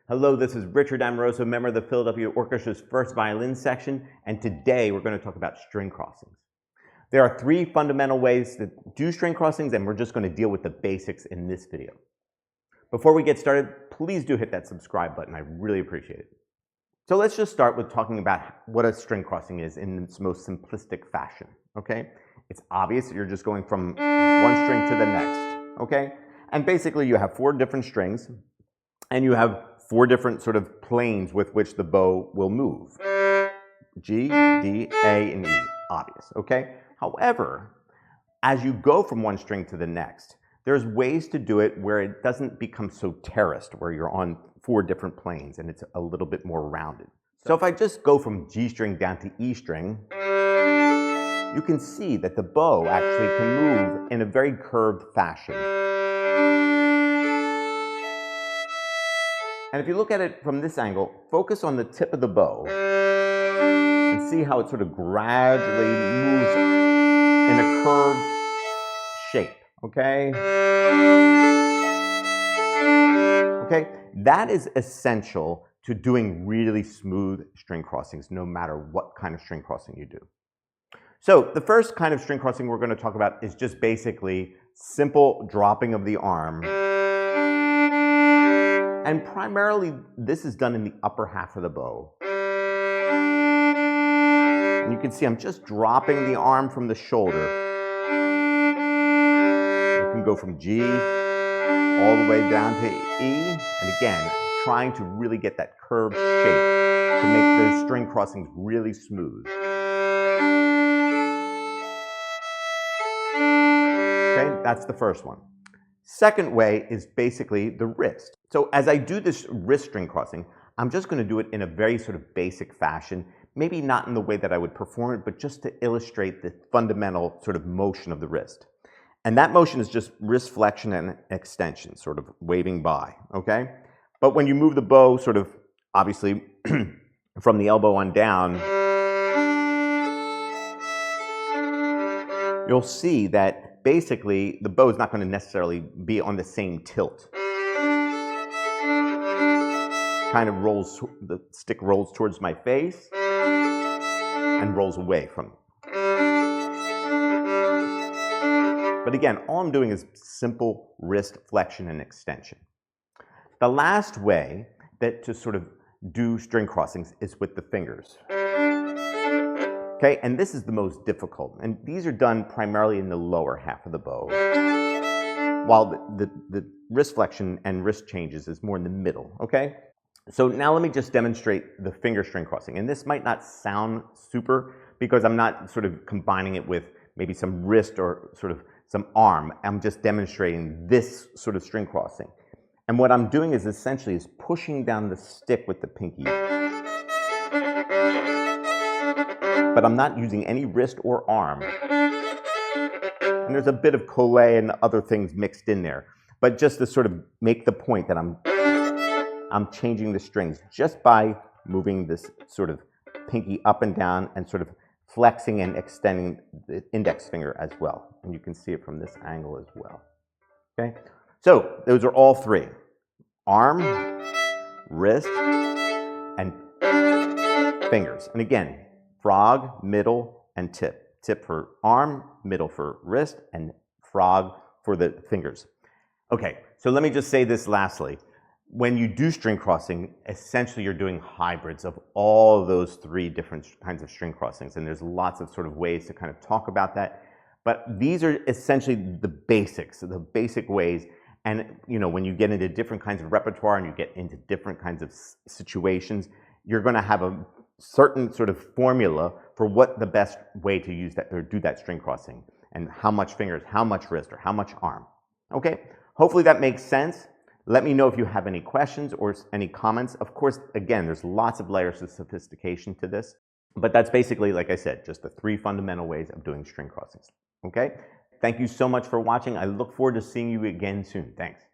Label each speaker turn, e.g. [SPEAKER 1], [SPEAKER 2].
[SPEAKER 1] Hello, this is Richard Amoroso, member of the Philadelphia Orchestra's first violin section, and today we're going to talk about string crossings. There are three fundamental ways to do string crossings, and we're just going to deal with the basics in this video. Before we get started, please do hit that subscribe button. I really appreciate it. So let's just start with talking about what a string crossing is in its most simplistic fashion, okay? It's obvious that you're just going from one string to the next, okay? And basically you have four different strings, and you have four different sort of planes with which the bow will move. G, D, A, and E, obvious, okay? However, as you go from one string to the next, there's ways to do it where it doesn't become so terraced, where you're on four different planes and it's a little bit more rounded. So if I just go from G string down to E string, you can see that the bow actually can move in a very curved fashion. And if you look at it from this angle, focus on the tip of the bow and see how it sort of gradually moves in a curved shape, okay? Okay, that is essential to doing really smooth string crossings, no matter what kind of string crossing you do. So the first kind of string crossing we're going to talk about is just basically simple dropping of the arm. And primarily, this is done in the upper half of the bow. And you can see I'm just dropping the arm from the shoulder. You can go from G all the way down to E. And again, trying to really get that curved shape to make those string crossings really smooth. Okay, that's the first one. Second way is basically the wrist. So as I do this wrist string crossing, I'm just going to do it in a very sort of basic fashion, maybe not in the way that I would perform it, but just to illustrate the fundamental sort of motion of the wrist. And that motion is just wrist flexion and extension, sort of waving by, okay? But when you move the bow sort of, obviously, from the elbow on down, you'll see that basically, the bow is not going to necessarily be on the same tilt. Kind of rolls, the stick rolls towards my face and rolls away from me. But again, all I'm doing is simple wrist flexion and extension. The last way that to sort of do string crossings is with the fingers. Okay, and this is the most difficult, and these are done primarily in the lower half of the bow, while the wrist flexion and wrist changes is more in the middle, okay? So now let me just demonstrate the finger string crossing, and this might not sound super because I'm not sort of combining it with maybe some wrist or sort of some arm. I'm just demonstrating this sort of string crossing. And what I'm doing is essentially is pushing down the stick with the pinky. But I'm not using any wrist or arm. And there's a bit of collé and other things mixed in there. But just to sort of make the point that I'm changing the strings just by moving this sort of pinky up and down and sort of flexing and extending the index finger as well. And you can see it from this angle as well. Okay? So those are all three. Arm, wrist, and fingers. And again, frog, middle, and tip. Tip for arm, middle for wrist, and frog for the fingers. Okay, so let me just say this lastly. When you do string crossing, essentially you're doing hybrids of all of those three different kinds of string crossings, and there's lots of sort of ways to kind of talk about that. But these are essentially the basics, the basic ways. And you know, when you get into different kinds of repertoire and you get into different kinds of situations, you're going to have a certain sort of formula for what the best way to use that or do that string crossing, and how much fingers, how much wrist, or how much arm. Okay, hopefully that makes sense. Let me know if you have any questions or any comments. Of course, again, there's lots of layers of sophistication to this, but that's basically, like I said, just the three fundamental ways of doing string crossings. Okay, thank you so much for watching. I look forward to seeing you again soon. Thanks.